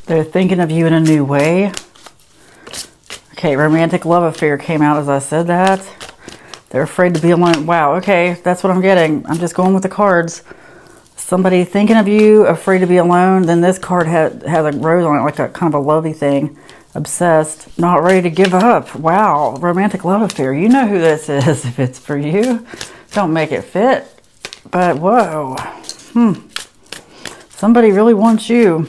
They're thinking of you in a new way. Okay, romantic love affair came out as I said that. They're afraid to be alone. Wow, okay, that's what I'm getting. I'm just going with the cards. Somebody thinking of you, afraid to be alone. Then this card has a rose on it, like a kind of a lovey thing. Obsessed, not ready to give up. Wow, romantic love affair. You know who this is if it's for you. Don't make it fit. But whoa. Somebody really wants you.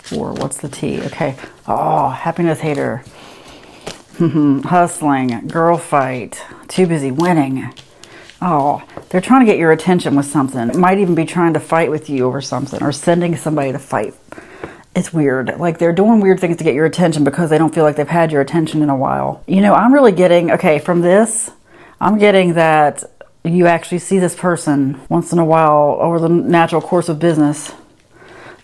4, what's the T? Okay. Oh, happiness hater. Hustling, girl fight, too busy winning. Oh, they're trying to get your attention with something. It might even be trying to fight with you over something or sending somebody to fight. It's weird. Like they're doing weird things to get your attention because they don't feel like they've had your attention in a while. You know, I'm really getting, okay, from this, I'm getting that you actually see this person once in a while over the natural course of business.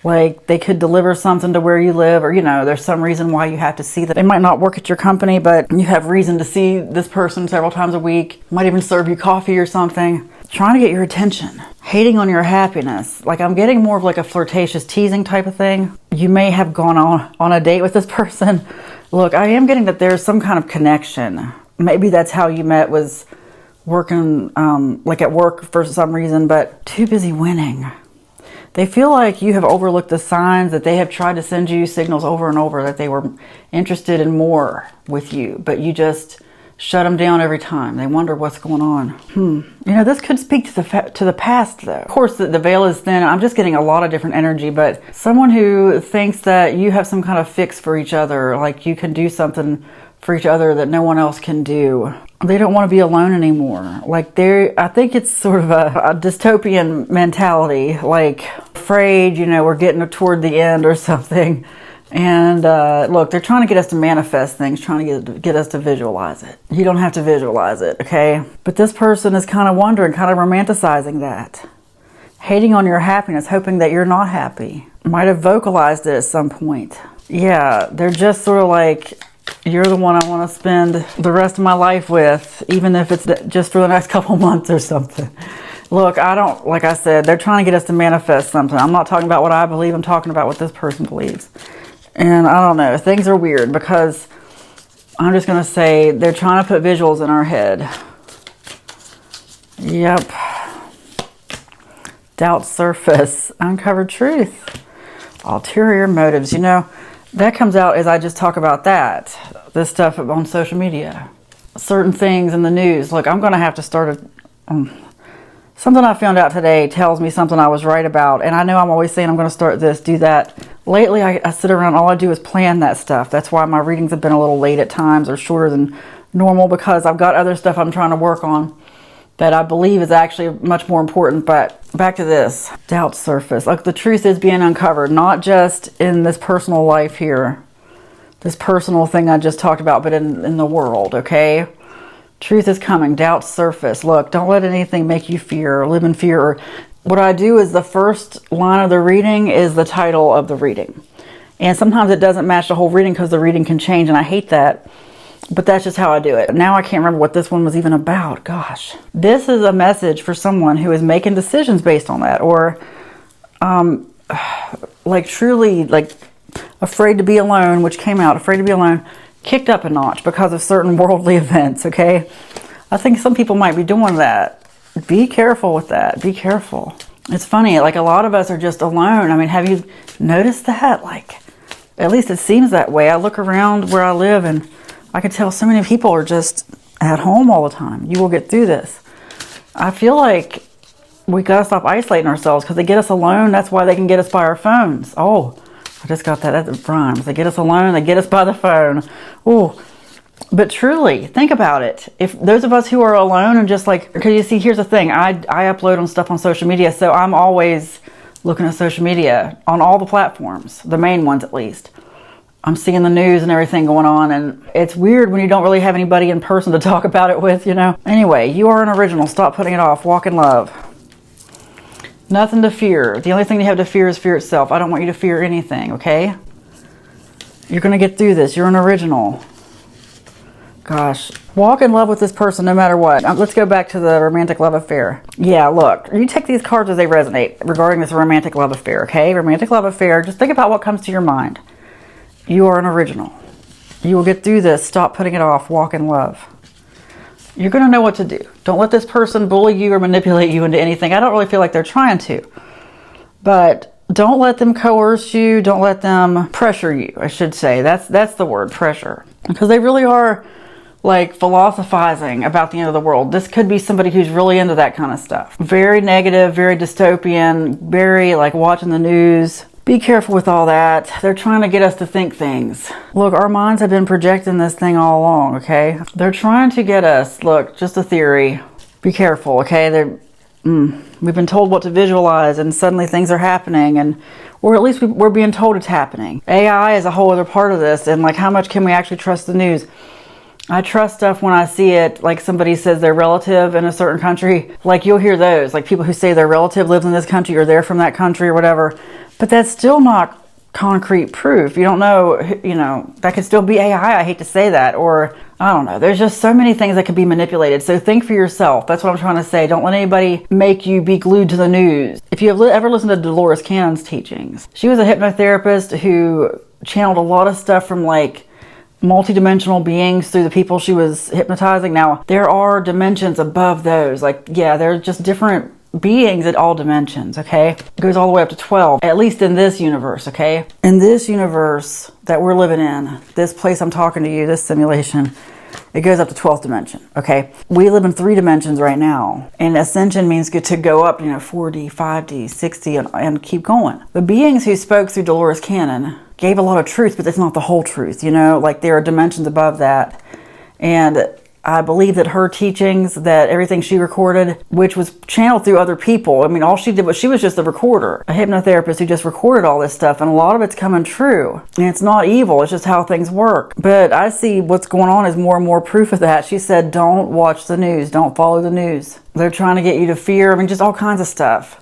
Like they could deliver something to where you live, or, you know, there's some reason why you have to see them. They might not work at your company, but you have reason to see this person several times a week. Might even serve you coffee or something. Trying to get your attention. Hating on your happiness. Like I'm getting more of like a flirtatious teasing type of thing. You may have gone on a date with this person. Look, I am getting that there's some kind of connection. Maybe that's how you met, was working like at work for some reason, but too busy winning. They feel like you have overlooked the signs that they have tried to send you signals over and over that they were interested in more with you, but you just shut them down every time. They wonder what's going on. You know, this could speak to the past, though. Of course, the veil is thin. I'm just getting a lot of different energy, but someone who thinks that you have some kind of fix for each other, like you can do something for each other that no one else can do. They don't want to be alone anymore. Like I think it's sort of a dystopian mentality, like afraid, you know, we're getting toward the end or something. And look, they're trying to get us to manifest things, trying to get us to visualize it. You don't have to visualize it, okay? But this person is kind of wondering, kind of romanticizing that. Hating on your happiness, hoping that you're not happy. Might have vocalized it at some point. Yeah, they're just sort of like, you're the one I want to spend the rest of my life with, even if it's just for the next couple months or something. Look, like I said, they're trying to get us to manifest something. I'm not talking about what I believe. I'm talking about what this person believes. And I don't know. Things are weird because I'm just going to say they're trying to put visuals in our head. Yep. Doubt surface. Uncovered truth. Ulterior motives. You know, that comes out as I just talk about that. This stuff on social media. Certain things in the news. Look, I'm going to have to start something I found out today tells me something I was right about. And I know I'm always saying I'm going to start this, do that. Lately, I sit around, all I do is plan that stuff. That's why my readings have been a little late at times or shorter than normal, because I've got other stuff I'm trying to work on that I believe is actually much more important. But back to this. Doubt surface. Look, the truth is being uncovered, not just in this personal life here, this personal thing I just talked about, but in the world, okay? Truth is coming. Doubt surface. Look, don't let anything make you fear or live in fear. Or what I do is the first line of the reading is the title of the reading. And sometimes it doesn't match the whole reading because the reading can change, and I hate that. But that's just how I do it. Now I can't remember what this one was even about. Gosh. This is a message for someone who is making decisions based on that. Or like truly like afraid to be alone, which came out, afraid to be alone, kicked up a notch because of certain worldly events, okay? I think some people might be doing that. Be careful with that. Be careful. It's funny, like a lot of us are just alone. I mean, have you noticed that? Like, at least it seems that way. I look around where I live and I can tell so many people are just at home all the time. You will get through this. I feel like we gotta stop isolating ourselves because they get us alone. That's why they can get us by our phones. Oh, I just got that. That rhymes. They get us alone. They get us by the phone. Oh, but truly, think about it. If those of us who are alone and just like, because you see, here's the thing. I upload on stuff on social media, so I'm always looking at social media on all the platforms, the main ones at least. I'm seeing the news and everything going on, and it's weird when you don't really have anybody in person to talk about it with, you know. Anyway, you are an original. Stop putting it off. Walk in love. Nothing to fear. The only thing you have to fear is fear itself. I don't want you to fear anything, okay? You're going to get through this. You're an original. Gosh, walk in love with this person no matter what. Let's go back to the romantic love affair. Yeah, look, you take these cards as they resonate regarding this romantic love affair, okay? Romantic love affair, just think about what comes to your mind. You are an original. You will get through this. Stop putting it off. Walk in love. You're going to know what to do. Don't let this person bully you or manipulate you into anything. I don't really feel like they're trying to. But don't let them coerce you. Don't let them pressure you, I should say. That's the word, pressure. Because they really are like philosophizing about the end of the world. This could be somebody who's really into that kind of stuff. Very negative, very dystopian, very like watching the news. Be careful with all that. They're trying to get us to think things. Look, our minds have been projecting this thing all along, okay? They're trying to get us, look, just a theory. Be careful, okay? We've been told what to visualize and suddenly things are happening, or at least we're being told it's happening. AI is a whole other part of this, and like how much can we actually trust the news? I trust stuff when I see it, like somebody says their relative in a certain country. Like you'll hear those, like people who say their relative lives in this country or they're from that country or whatever. But that's still not concrete proof. You don't know, that could still be AI. I hate to say that. Or, I don't know. There's just so many things that could be manipulated. So think for yourself. That's what I'm trying to say. Don't let anybody make you be glued to the news. If you have ever listened to Dolores Cannon's teachings, she was a hypnotherapist who channeled a lot of stuff from like multidimensional beings through the people she was hypnotizing. Now, there are dimensions above those. Like, yeah, they're just different beings at all dimensions, okay? It goes all the way up to 12, at least in this universe, okay? In this universe that we're living in, this place I'm talking to you, this simulation, it goes up to 12th dimension, okay? We live in 3 dimensions right now, and ascension means to go up, 4D, 5D, 6D, and keep going. The beings who spoke through Dolores Cannon gave a lot of truth, but it's not the whole truth, like there are dimensions above that. And I believe that her teachings, that everything she recorded, which was channeled through other people, I mean, all she did was, she was just a recorder, a hypnotherapist who just recorded all this stuff, and a lot of it's coming true. And it's not evil, it's just how things work. But I see what's going on is more and more proof of that. She said, don't watch the news, don't follow the news. They're trying to get you to fear, just all kinds of stuff.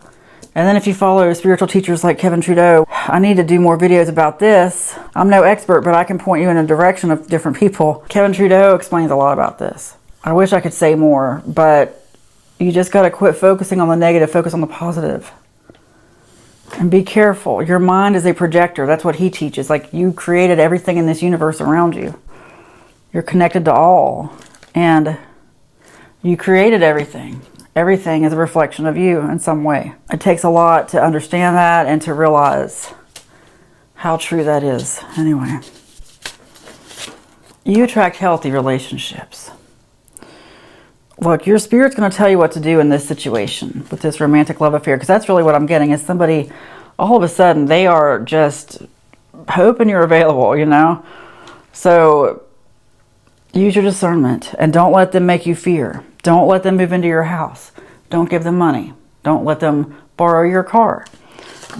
And then if you follow spiritual teachers like Kevin Trudeau, I need to do more videos about this. I'm no expert, but I can point you in a direction of different people. Kevin Trudeau explains a lot about this. I wish I could say more, but you just got to quit focusing on the negative, focus on the positive. And be careful. Your mind is a projector. That's what he teaches. Like, you created everything in this universe around you. You're connected to all. And you created everything. Everything is a reflection of you in some way. It takes a lot to understand that and to realize how true that is. Anyway, you attract healthy relationships. Look, your spirit's going to tell you what to do in this situation with this romantic love affair, because that's really what I'm getting is somebody, all of a sudden, they are just hoping you're available, So use your discernment and don't let them make you fear. Don't let them move into your house. Don't give them money. Don't let them borrow your car.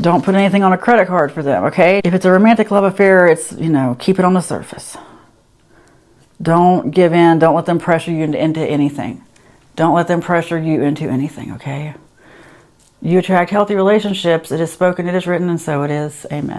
Don't put anything on a credit card for them, okay? If it's a romantic love affair, it's, keep it on the surface. Don't give in. Don't let them pressure you into anything. Don't let them pressure you into anything, okay? You attract healthy relationships. It is spoken, it is written, and so it is. Amen.